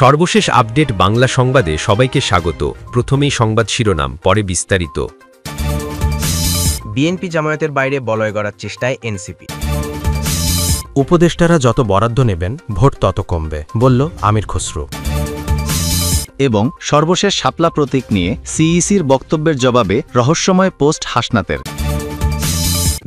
সর্বশেষ আপডেট বাংলা সংবাদে সবাইকে স্বাগত। প্রথমেই সংবাদ শিরোনাম, পরে বিস্তারিত। বিএনপি জামায়াতের বাইরে বলয় গড়ার চেষ্টায় এনসিপি। উপদেষ্টারা যত বরাদ্দ নেবেন ভোট তত কমবে, বলল আমির খসরু। এবং সর্বশেষ শাপলা প্রতীক নিয়ে সিইসির বক্তব্যের জবাবে রহস্যময় পোস্ট হাসনাতের।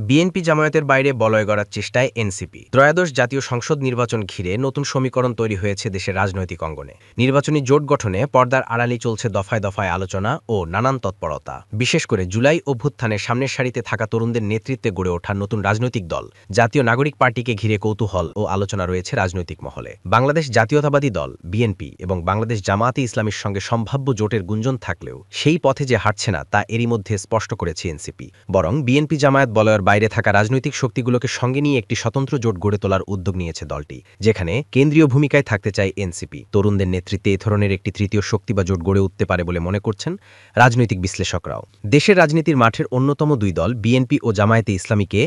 বিএনপি জামায়াতের বাইরে বলয় গড়ার চেষ্টায় এনসিপি। ত্রয়োদশ জাতীয় সংসদ নির্বাচন ঘিরে নতুন সমীকরণ তৈরি হয়েছে দেশের রাজনৈতিক অঙ্গনে। নির্বাচনী জোট গঠনে পর্দার আড়ালেই চলছে দফায় দফায় আলোচনা ও নানান তৎপরতা। বিশেষ করে জুলাই অভ্যুত্থানের সামনের সারিতে থাকা তরুণদের নেতৃত্বে গড়ে ওঠা নতুন রাজনৈতিক দল জাতীয় নাগরিক পার্টিকে ঘিরে কৌতূহল ও আলোচনা রয়েছে রাজনৈতিক মহলে। বাংলাদেশ জাতীয়তাবাদী দল বিএনপি এবং বাংলাদেশ জামায়াতে ইসলামীর সঙ্গে সম্ভাব্য জোটের গুঞ্জন থাকলেও সেই পথে যে হাঁটছে না তা এরই মধ্যে স্পষ্ট করেছে এনসিপি। বরং বিএনপি জামায়াত বলয়ের বাইরে থাকা রাজনৈতিক শক্তিগুলোকে সঙ্গে নিয়ে একটি স্বতন্ত্র জোট গড়ে তোলার উদ্যোগ নিয়েছে দলটি, যেখানে কেন্দ্রীয় ভূমিকায় থাকতে চায় এনসিপি। তরুণদের নেতৃত্বে এ ধরনের একটি তৃতীয় শক্তি বা জোট গড়ে উঠতে পারে বলে মনে করছেন রাজনৈতিক বিশ্লেষকরাও। দেশের রাজনীতির মাঠের অন্যতম দুই দল বিএনপি ও জামায়াতে ইসলামীকে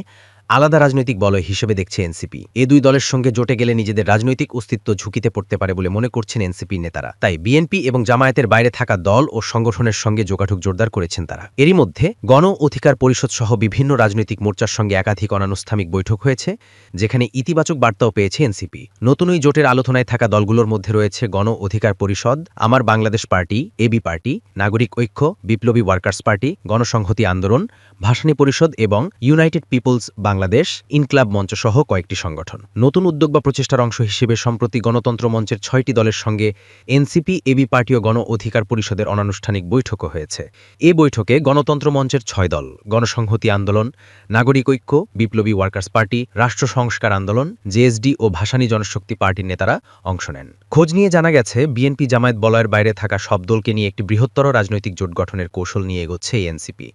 আলাদা রাজনৈতিক বলয় হিসেবে দেখছে এনসিপি। এ দুই দলের সঙ্গে জোটে গেলে নিজেদের রাজনৈতিক অস্তিত্ব ঝুঁকিতে পড়তে পারে বলে মনে করছেন এনসিপির নেতারা। তাই বিএনপি এবং জামায়াতের বাইরে থাকা দল ও সংগঠনের সঙ্গে যোগাযোগ জোরদার করেছেন তারা। এরই মধ্যে গণ অধিকার পরিষদ সহ বিভিন্ন রাজনৈতিক মোর্চার সঙ্গে একাধিক অনানুষ্ঠানিক বৈঠক হয়েছে, যেখানে ইতিবাচক বার্তাও পেয়েছে এনসিপি। নতুন ওই জোটের আলোচনায় থাকা দলগুলোর মধ্যে রয়েছে গণ অধিকার পরিষদ, আমার বাংলাদেশ পার্টি, এবি পার্টি, নাগরিক ঐক্য, বিপ্লবী ওয়ার্কার্স পার্টি, গণসংহতি আন্দোলন, ভাসানী পরিষদ এবং ইউনাইটেড পিপলস বাংলাদেশ ইনক্লাব মঞ্চ সহ কয়েকটি সংগঠন। নতুন উদ্যোগ বা প্রচেষ্টার অংশ হিসেবে সম্প্রতি গণতন্ত্র মঞ্চের 6টি দলের সঙ্গে এনসিপি, এবি পার্টি ও গণ অধিকার পরিষদের অনানুষ্ঠানিক বৈঠকও হয়েছে। এ বৈঠকে গণতন্ত্র মঞ্চের 6 দল, গণসংহতি আন্দোলন, নাগরিক ঐক্য, বিপ্লবী ওয়ার্কার্স পার্টি, রাষ্ট্র সংস্কার আন্দোলন, জেএসডি ও ভাসানী জনশক্তি পার্টির নেতারা অংশ নেন। খোঁজ নিয়ে জানা গেছে বিএনপি জামায়াত বলয়ের বাইরে থাকা সব দলকে নিয়ে একটি বৃহত্তর রাজনৈতিক জোট গঠনের কৌশল নিয়ে এগোচ্ছে এনসিপি,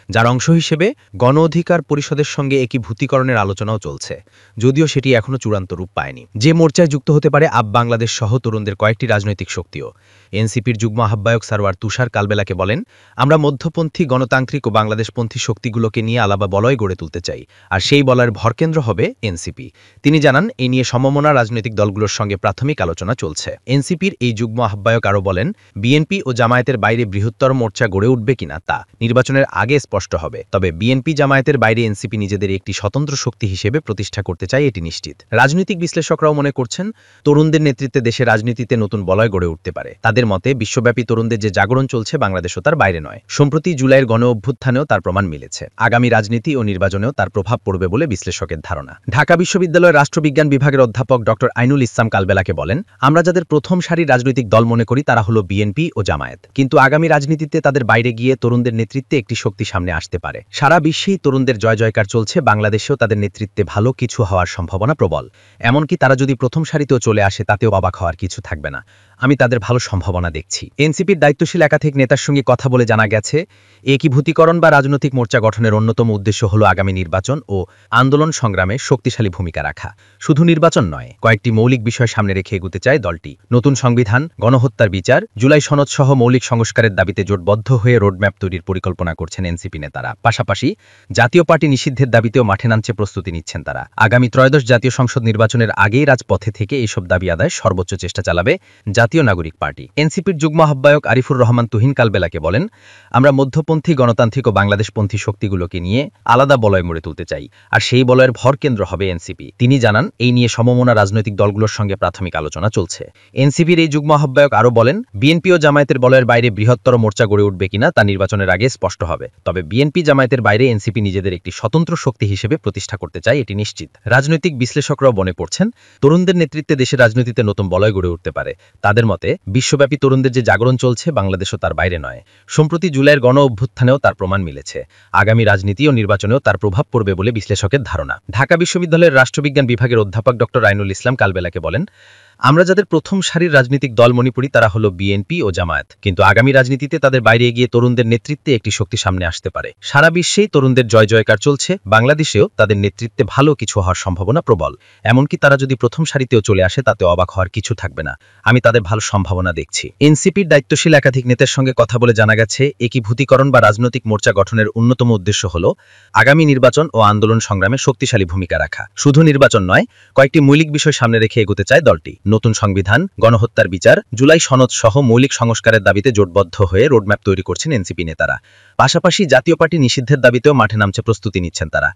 যার অংশ হিসেবে গণ অধিকার পরিষদের সঙ্গে একীভূতিকরণের আলোচনাও চলছে, যদিও সেটি এখনও চূড়ান্ত রূপ পায়নি। যে মোর্চায় যুক্ত হতে পারে আপ বাংলাদেশ সহ তরুণদের কয়েকটি রাজনৈতিক শক্তিও। এনসিপির যুগ্ম আহ্বায়ক সারওয়ার তুষার কালবেলাকে বলেন, আমরা মধ্যপন্থী গণতান্ত্রিক ও বাংলাদেশপন্থী শক্তিগুলোকে নিয়ে আলাদা বলয় গড়ে তুলতে চাই, আর সেই বলয়ের ভরকেন্দ্র হবে এনসিপি। তিনি জানান, এই নিয়ে সমমনা রাজনৈতিক দলগুলোর সঙ্গে প্রাথমিক আলোচনা চলছে। এনসিপির এই যুগ্ম আহ্বায়ক আরও বলেন, বিএনপি ও জামায়াতের বাইরে বৃহত্তর মোর্চা গড়ে উঠবে কিনা তা নির্বাচনের আগে স্পষ্ট হবে, তবে বিএনপি জামায়াতের বাইরে এনসিপি নিজেদের একটি স্বতন্ত্র শক্তি হিসেবে প্রতিষ্ঠা করতে চায় এটি নিশ্চিত। রাজনৈতিক বিশ্লেষকরাও মনে করছেন, তরুণদের নেতৃত্বে দেশে রাজনীতিতে নতুন বলয় গড়ে উঠতে পারে। তাদের মতে বিশ্বব্যাপী তরুণদের যে জাগরণ চলছে বাংলাদেশও তার বাইরে নয়। সম্প্রতি জুলাইয়ের গণ অভ্যুত্থানেও তার প্রমাণ মিলেছে। আগামী রাজনীতি ও নির্বাচনেও তার প্রভাব পড়বে বলে বিশ্লেষকের ধারণা। ঢাকা বিশ্ববিদ্যালয়ের রাষ্ট্রবিজ্ঞান বিভাগের অধ্যাপক ড আইনুল ইসলাম কালবেলাকে বলেন, আমরা যাদের প্রথম সারির রাজনৈতিক দল মনে করি তারা হলো বিএনপি ও জামায়াত, কিন্তু আগামী রাজনীতিতে তাদের বাইরে গিয়ে তরুণদের নেতৃত্বে একটি শক্তি সামনে আসতে পারে। সারা বিশ্বেই তরুণদের জয় জয়কার চলছে, বাংলাদেশেও তাদের নেতৃত্বে ভালো কিছু হওয়ার সম্ভাবনা প্রবল। এমনকি তারা যদি প্রথম সারিতেও চলে আসে তাতেও অবাক হওয়ার কিছু থাকবে না। আমি তাদের ভালো সম্ভাবনা দেখছি। এনসিপির দায়িত্বশীল একাধিক নেতার সঙ্গে কথা বলে জানা গেছে, একীভূতিকরণ বা রাজনৈতিক মোর্চা গঠনের অন্যতম উদ্দেশ্য হল আগামী নির্বাচন ও আন্দোলন সংগ্রামে শক্তিশালী ভূমিকা রাখা। শুধু নির্বাচন নয়, কয়েকটি মৌলিক বিষয় সামনে রেখে এগুতে চায় দলটি। নতুন সংবিধান, গণহত্যার বিচার, জুলাই সনদ সহ মৌলিক সংস্কারের দাবিতে জোটবদ্ধ হয়ে রোডম্যাপ তৈরির পরিকল্পনা করছেন এনসিপি নেতারা। পাশাপাশি জাতীয় পার্টি নিষিদ্ধের দাবিতেও মাঠে নামছে প্রস্তুতি নিচ্ছেন তারা। আগামী ত্রয়োদশ জাতীয় সংসদ নির্বাচনের আগেই রাজপথে থেকে এইসব দাবি আদায় সর্বোচ্চ চেষ্টা চালাবে জাতীয় নাগরিক পার্টি। এনসিপির যুগ্ম আহ্বায়ক আরিফুর রহমান তুহিন কালবেলাকে বলেন, আমরা মধ্যপন্থী গণতান্ত্রিক ও বাংলাদেশপন্থী শক্তিগুলোকে নিয়ে আলাদা বলয় গড়ে তুলতে চাই, আর সেই বলয়ের ভরকেন্দ্র হবে এনসিপি। তিনি জানান, এই নিয়ে সমমনা রাজনৈতিক দলগুলোর সঙ্গে প্রাথমিক আলোচনা চলছে। এনসিপির এই যুগ্ম আহ্বায়ক আরও বলেন, বিএনপি ও জামায়াতের বলয়ের বাইরে বৃহত্তর মোর্চা গড়ে উঠবে কিনা তা নির্বাচনের আগে স্পষ্ট হবে, তবে বিএনপি জামায়াতের বাইরে এনসিপি নিজেদের একটি স্বতন্ত্র শক্তি হিসেবে প্রতিষ্ঠা করতে চায় এটি নিশ্চিত। রাজনৈতিক বিশ্লেষকরাও মনে করছেন, তরুণদের নেতৃত্বে দেশের রাজনীতিতে নতুন বলয় গড়ে উঠতে পারে। তাদের মতে বিশ্বব্যাপী তরুণদের যে জাগরণ চলছে বাংলাদেশও তার বাইরে নয়। সম্প্রতি জুলাইয়ের গণ অভ্যুত্থানেও তার প্রমাণ মিলেছে। আগামী রাজনীতি ও নির্বাচনেও তার প্রভাব পড়বে বলে বিশ্লেষকের ধারণা। ঢাকা বিশ্ববিদ্যালয়ের রাষ্ট্রবিজ্ঞান বিভাগের অধ্যাপক ড আইনুল ইসলাম কালবেলাকে বলেন, আমরা যাদের প্রথম সারির রাজনৈতিক দল মনে করি তারা হলো বিএনপি ও জামায়াত, কিন্তু আগামী রাজনীতিতে তাদের বাইরে গিয়ে তরুণদের নেতৃত্বে একটি শক্তি সামনে আসতে পারে। সারা বিশ্বেই তরুণদের জয় জয়কার চলছে, বাংলাদেশেও তাদের নেতৃত্বে ভালো কিছু হওয়ার সম্ভাবনা প্রবল। এমনকি তারা যদি প্রথম সারিতেও চলে আসে তাতে অবাক হওয়ার কিছু থাকবে না। আমি তাদের ভালো সম্ভাবনা দেখছি। এনসিপির দায়িত্বশীল একাধিক নেতার সঙ্গে কথা বলে জানা গেছে, একীভূতীকরণ বা রাজনৈতিক মোর্চা গঠনের অন্যতম উদ্দেশ্য হল আগামী নির্বাচন ও আন্দোলন সংগ্রামে শক্তিশালী ভূমিকা রাখা। শুধু নির্বাচন নয়, কয়েকটি মৌলিক বিষয় সামনে রেখে এগোতে চায় দলটি। নতুন সংবিধান, গণহত্যার বিচার, জুলাই সনদ সহ মৌলিক সংস্কারের দাবিতে জোটবদ্ধ হয়ে রোডম্যাপ তৈরি করছেন এনসিপি নেতারা। পাশাপাশি জাতীয় পার্টি নিষিদ্ধের দাবিতেও মাঠে নামছে প্রস্তুতি নিচ্ছেন তারা।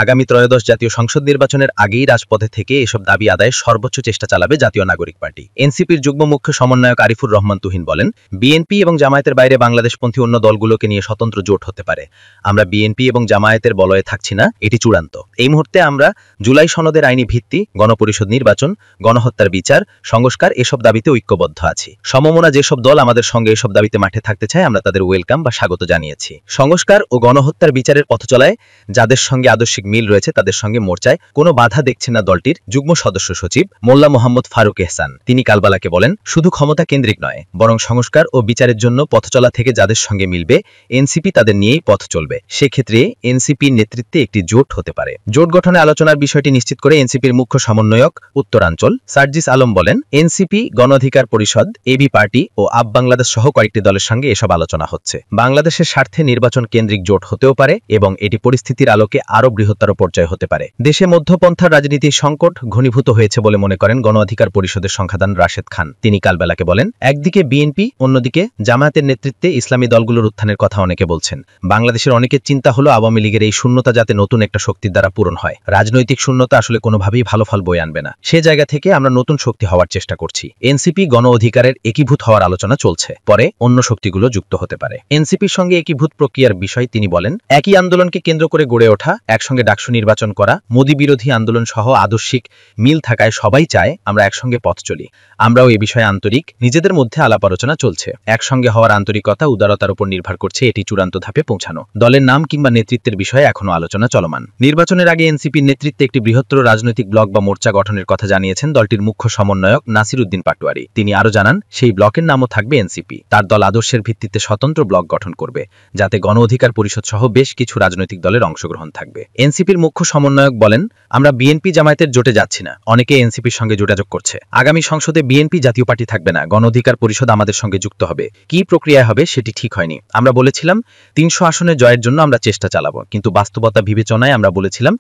আগামী ত্রয়োদশ জাতীয় সংসদ নির্বাচনের আগেই রাজপথে থেকে এসব দাবি আদায়ে সর্বোচ্চ চেষ্টা চালাবে জাতীয় নাগরিক পার্টি। এনসিপির যুগ্ম মুখ্য সমন্বয়ক আরিফুর রহমান তুহিন বলেন, বিএনপি এবং জামায়াতের বাইরে বাংলাদেশপন্থী অন্য দলগুলোকে নিয়ে স্বতন্ত্র জোট হতে পারে। আমরা বিএনপি এবং জামায়াতের বলয়ে থাকছি না, এটি চূড়ান্ত। এই মুহূর্তে আমরা জুলাই সনদের আইনি ভিত্তি, গণপরিষদ নির্বাচন, গণহত্যার বিচার, সংস্কার এসব দাবিতে ঐক্যবদ্ধ আছি। সমমনা যেসব দল আমাদের সঙ্গে এসব দাবিতে মাঠে থাকতে চায় আমরা তাদের ওয়েলকাম বা স্বাগত জানিয়েছি। সংস্কার ও গণহত্যার বিচারের পথচলায় যাদের সঙ্গে আদর্শিক মিল রয়েছে তাদের সঙ্গে মোর্চায় কোনো বাধা দেখছে না দলটির যুগ্ম সদস্য সচিব মোল্লা মোহাম্মদ ফারুক এহসান। তিনি কালবালাকে বলেন, শুধু ক্ষমতা কেন্দ্রিক নয়, বরং সংস্কার ও বিচারের জন্য পথচলা থেকে যাদের সঙ্গে মিলবে এনসিপি তাদের নিয়েই পথ চলবে। সেক্ষেত্রে এনসিপির নেতৃত্বে একটি জোট হতে পারে। জোট গঠনে আলোচনার বিষয়টি নিশ্চিত করে এনসিপির মুখ্য সমন্বয়ক উত্তরাঞ্চল সার্জিস আলম বলেন, এনসিপি, গণ অধিকার পরিষদ, এবি পার্টি ও আপ বাংলাদেশ সহ কয়েকটি দলের সঙ্গে এসব আলোচনা হচ্ছে। বাংলাদেশের স্বার্থে নির্বাচন কেন্দ্রিক জোট হতেও পারে এবং এটি পরিস্থিতির আলোকে আরও বৃহত্তর পর্যায়ে হতে পারে। দেশে মধ্যপন্থার রাজনীতির সংকট ঘনীভূত হয়েছে বলে মনে করেন গণ অধিকার পরিষদের সংখ্যাদান রাশেদ খান। তিনি কালবেলাকে বলেন, একদিকে বিএনপি, অন্যদিকে জামায়াতের নেতৃত্বে ইসলামী দলগুলোর উত্থানের কথা অনেকে বলছেন। বাংলাদেশের অনেকের চিন্তা হলো আওয়ামী লীগের এই শূন্যতা যাতে নতুন একটা শক্তির দ্বারা পূরণ হয়। রাজনৈতিক শূন্যতা আসলে কোনোভাবেই ভালো ফল বয়ে আনবে না। সে জায়গা থেকে আমরা নতুন শক্তি হওয়ার চেষ্টা করছি। এনসিপি গণ অধিকারের একীভূত হওয়ার আলোচনা চলছে, পরে অন্য শক্তিগুলো যুক্ত হতে পারে। এনসিপির সঙ্গে একীভূত প্রক্রিয়ার বিষয় তিনি বলেন, একই আন্দোলনকে কেন্দ্র করে গড়ে ওঠা, একসঙ্গে ডাকসু নির্বাচন করা, মোদি বিরোধী আন্দোলন সহ আদর্শিক মিল থাকায় সবাই চায় আমরা একসঙ্গে পথ চলি। আমরাও এ বিষয়ে আন্তরিক, নিজেদের মধ্যে আলাপ আলোচনা চলছে। একসঙ্গে হওয়ার আন্তরিকতা, উদারতার উপর নির্ভর করছে এটি চূড়ান্ত ধাপে পৌঁছানো। দলের নাম কিংবা নেতৃত্বের বিষয়ে এখনো আলোচনা চলমান। নির্বাচনের আগে এনসিপির নেতৃত্বে একটি বৃহত্তর রাজনৈতিক ব্লক বা মোর্চা গঠনের কথা জানিয়েছেন দলটির মুখ্য সমন্বয়ক নাসির উদ্দিন পাটোয়ারি। তিনি আরও জানান, সেই ব্লকের নামও থাকবে এনসিপি। তার দল আদর্শের ভিত্তিতে স্বতন্ত্র ব্লক গঠন করবে, যাতে গণ অধিকার পরিষদ সহ বেশ কিছু রাজনৈতিক দলের অংশগ্রহণ থাকবে। এনসিপির মুখ্য সমন্বয়ক বলেন, আমরা বিএনপি জামায়াতের জোটে যাচ্ছি না, অনেকে এনসিপির সঙ্গে যোগাযোগ করছে। আগামী সংসদে বিএনপি জাতীয় পার্টি থাকবে না, গণ অধিকার পরিষদ আমাদের সঙ্গে যুক্ত হবে। কি প্রক্রিয়া হবে সেটি ঠিক হয়নি। আমরা বলেছিলাম 300 আসনে জয়ের জন্য আমরা চেষ্টা চালাবো, কিন্তু বাস্তবতা বিবেচনায় আমরা বলেছিলাম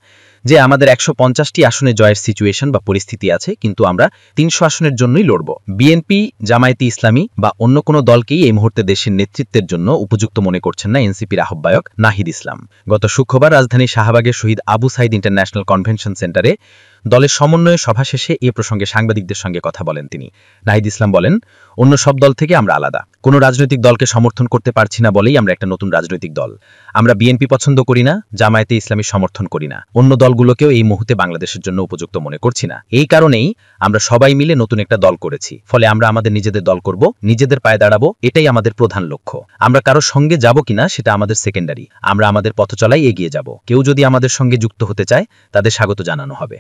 যে আমাদের 150টি আসনে জয়ের সিচুয়েশন বা পরিস্থিতি আছে, কিন্তু আমরা 300 আসনের জন্যই লড়ব। বিএনপি, জামায়াতে ইসলামী বা অন্য কোনো দলকেই এই মুহূর্তে দেশের নেতৃত্বের জন্য উপযুক্ত মনে করছেন না এনসিপির আহ্বায়ক নাহিদ ইসলাম। গত শুক্রবার রাজধানীর শাহবাগের শহীদ আবু সাইদ ইন্টারন্যাশনাল কনভেনশন সেন্টারে দলের সমন্বয় সভা শেষে এ প্রসঙ্গে সাংবাদিকদের সঙ্গে কথা বলেন তিনি। নাহিদ ইসলাম বলেন, অন্য সব দল থেকে আমরা আলাদা। কোনো রাজনৈতিক দলকে সমর্থন করতে পারছি না বলেই আমরা একটা নতুন রাজনৈতিক দল। আমরা বিএনপি পছন্দ করি না, জামায়াতে ইসলামী সমর্থন করি না, অন্য দলগুলোকেও এই মুহূর্তে বাংলাদেশের জন্য উপযুক্ত মনে করছি না। এই কারণেই আমরা সবাই মিলে নতুন একটা দল করেছি। ফলে আমরা আমাদের নিজেদের দল করব, নিজেদের পায়ে দাঁড়াবো, এটাই আমাদের প্রধান লক্ষ্য। আমরা কারোর সঙ্গে যাব কিনা সেটা আমাদের সেকেন্ডারি। আমরা আমাদের পথচলায় এগিয়ে যাব। কেউ যদি আমাদের সঙ্গে যুক্ত হতে চায় তাদের স্বাগত জানানো হবে।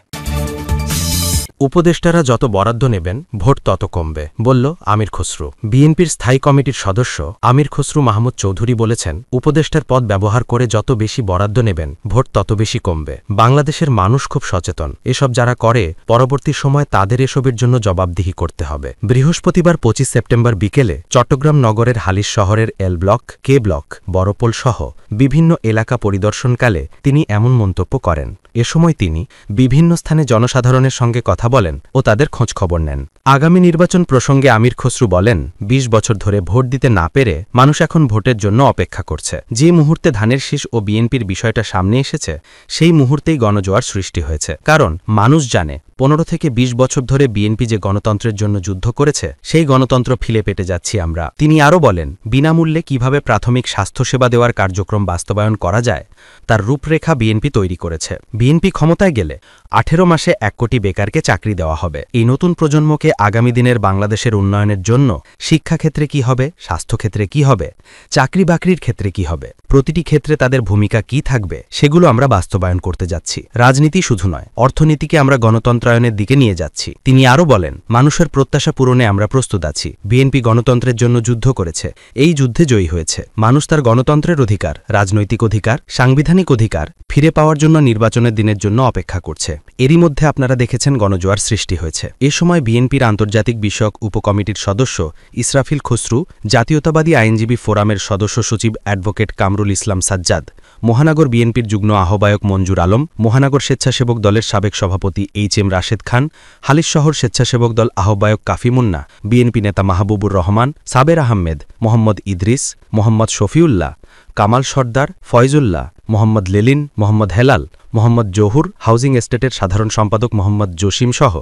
উপদেষ্টারা যত বরাদ্দ নেবেন ভোট তত কমবে, বলল আমির খসরু। বিএনপির স্থায়ী কমিটির সদস্য আমির খসরু মাহমুদ চৌধুরী বলেছেন, উপদেষ্টার পদ ব্যবহার করে যত বেশি বরাদ্দ নেবেন ভোট তত বেশি কমবে। বাংলাদেশের মানুষ খুব সচেতন। এসব যারা করে পরবর্তী সময় তাদের এসবের জন্য জবাবদিহি করতে হবে। বৃহস্পতিবার 25 সেপ্টেম্বর বিকেলে চট্টগ্রাম নগরের হালিশ শহরের এল ব্লক, কে ব্লক, বড়পোল সহ বিভিন্ন এলাকা পরিদর্শনকালে তিনি এমন মন্তব্য করেন। এ সময় তিনি বিভিন্ন স্থানে জনসাধারণের সঙ্গে কথা বলেন ও তাদের খোঁজখবর নেন। আগামী নির্বাচন প্রসঙ্গে আমির খসরু বলেন, 20 বছর ধরে ভোট দিতে না পেরে মানুষ এখন ভোটের জন্য অপেক্ষা করছে। যে মুহূর্তে ধানের শীষ ও বিএনপির বিষয়টা সামনে এসেছে সেই মুহূর্তেই গণজোয়ার সৃষ্টি হয়েছে। কারণ মানুষ জানে 15 থেকে 20 বছর ধরে বিএনপি যে গণতন্ত্রের জন্য যুদ্ধ করেছে সেই গণতন্ত্র ফিলে পেটে যাচ্ছি আমরা। তিনি আরও বলেন, বিনামূল্যে কিভাবে প্রাথমিক স্বাস্থ্যসেবা দেওয়ার কার্যক্রম বাস্তবায়ন করা যায় তার রূপরেখা বিএনপি তৈরি করেছে। বিএনপি ক্ষমতায় গেলে 18 মাসে 1 কোটি বেকারকে চাকরি দেওয়া হবে। এই নতুন প্রজন্মকে আগামী দিনের বাংলাদেশের উন্নয়নের জন্য শিক্ষাক্ষেত্রে কি হবে, স্বাস্থ্যক্ষেত্রে কি হবে, চাকরি বাকরির ক্ষেত্রে কি হবে, প্রতিটি ক্ষেত্রে তাদের ভূমিকা কি থাকবে সেগুলো আমরা বাস্তবায়ন করতে যাচ্ছি। রাজনীতি শুধু নয়, অর্থনীতিকে আমরা গণতন্ত্রায়নের দিকে নিয়ে যাচ্ছি। তিনি আরও বলেন, মানুষের প্রত্যাশা পূরণে আমরা প্রস্তুত আছি। বিএনপি গণতন্ত্রের জন্য যুদ্ধ করেছে, এই যুদ্ধে জয়ী হয়েছে। মানুষ তার গণতন্ত্রের অধিকার, রাজনৈতিক অধিকার, সাংবিধানিক অধিকার ফিরে পাওয়ার জন্য নির্বাচনের দিনের জন্য অপেক্ষা করছে। এরই মধ্যে আপনারা দেখেছেন গণজোয়ার সৃষ্টি হয়েছে। এ সময় বিএনপির আন্তর্জাতিক বিষয়ক উপকমিটির সদস্য ইসরাফিল খসরু, জাতীয়তাবাদী আইনজীবী ফোরামের সদস্য সচিব অ্যাডভোকেট কামরুল ইসলাম সাজ্জাদ, মহানগর বিএনপির যুগ্ম আহ্বায়ক মঞ্জুর আলম, মহানগর স্বেচ্ছাসেবক দলের সাবেক সভাপতি এইচ.এম. রাশেদ খান, হালিশহর স্বেচ্ছাসেবক দল আহ্বায়ক কাফি মুন্না, বিএনপি নেতা মাহবুবুর রহমান, সাবের আহমেদ, মোহাম্মদ ইদ্রিস, মোহাম্মদ শফিউল্লাহ, কামাল সর্দার, ফয়জুল্লাহ, মোহাম্মদ লেলিন, মোহাম্মদ হেলাল, মোহাম্মদ জহুর, হাউজিং এস্টেটের সাধারণ সম্পাদক মোহাম্মদ জসিম সহ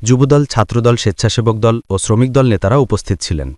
যুবদল, ছাত্রদল, স্বেচ্ছাসেবক দল ও শ্রমিক দল নেতারা উপস্থিত ছিলেন।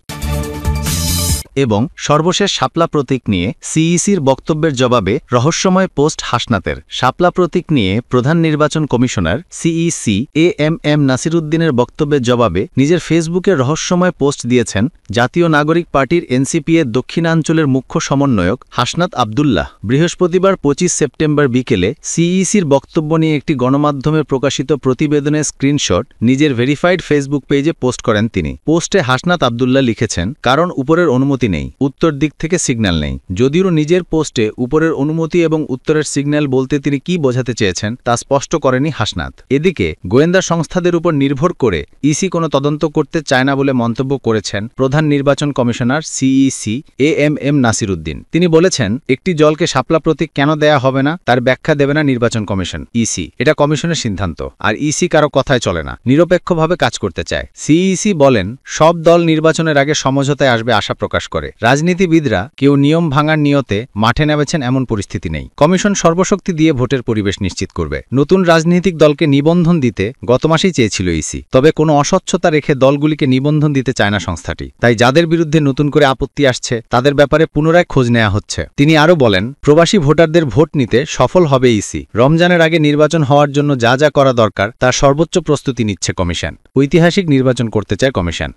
এবং সর্বশেষ শাপলা প্রতীক নিয়ে সিইসির বক্তব্যের জবাবে রহস্যময় পোস্ট হাসনাতের। শাপলা প্রতীক নিয়ে প্রধান নির্বাচন কমিশনার সিইসি এএমএম নাসিরুদ্দিনের বক্তব্যের জবাবে নিজের ফেসবুকে রহস্যময় পোস্ট দিয়েছেন জাতীয় নাগরিক পার্টির এনসিপি এর দক্ষিণাঞ্চলের মুখ্য সমন্বয়ক হাসনাত আবদুল্লাহ। বৃহস্পতিবার 25 সেপ্টেম্বর বিকেলে সিইসির বক্তব্য নিয়ে একটি গণমাধ্যমে প্রকাশিত প্রতিবেদনের স্ক্রিনশট নিজের ভেরিফাইড ফেসবুক পেজে পোস্ট করেন তিনি। পোস্টে হাসনাত আবদুল্লাহ লিখেছেন, কারণ উপরের অনুমতি নেই, উত্তর দিক থেকে সিগন্যাল নেই। যদিও নিজের পোস্টে উপরের অনুমতি এবং উত্তরের সিগন্যাল বলতে তিনি কি বোঝাতে চেয়েছেন তা স্পষ্ট করেনি হাসনাত। এদিকে গোয়েন্দা সংস্থাদের উপর নির্ভর করে ইসি কোনো তদন্ত করতে চায় না বলে মন্তব্য করেছেন প্রধান নির্বাচন কমিশনার সিইসি এএমএম নাসিরুদ্দিন। তিনি বলেছেন, একটি দলকে শাপলা প্রতীক কেন দেয়া হবে না তার ব্যাখ্যা দেবে না নির্বাচন কমিশন, ইসি। এটা কমিশনের সিদ্ধান্ত, আর ইসি কারো কথায় চলে না, নিরপেক্ষভাবে কাজ করতে চায়। সিইসি বলেন, সব দল নির্বাচনের আগে সমঝোতায় আসবে আশা প্রকাশ করে। রাজনীতিবিদরা কেউ নিয়ম ভাঙার নিয়তে মাঠে নেমেছেন এমন পরিস্থিতি নেই। কমিশন সর্বশক্তি দিয়ে ভোটের পরিবেশ নিশ্চিত করবে। নতুন রাজনৈতিক দলকে নিবন্ধন দিতে গত মাসেই চেয়েছিল ইসি, তবে কোনো অস্বচ্ছতা রেখে দলগুলিকে নিবন্ধন দিতে চায় না সংস্থাটি। তাই যাদের বিরুদ্ধে নতুন করে আপত্তি আসছে তাদের ব্যাপারে পুনরায় খোঁজ নেওয়া হচ্ছে। তিনি আরও বলেন, প্রবাসী ভোটারদের ভোট নিতে সফল হবে ইসি। রমজানের আগে নির্বাচন হওয়ার জন্য যা যা করা দরকার তার সর্বোচ্চ প্রস্তুতি নিচ্ছে কমিশন। ঐতিহাসিক নির্বাচন করতে চায় কমিশন।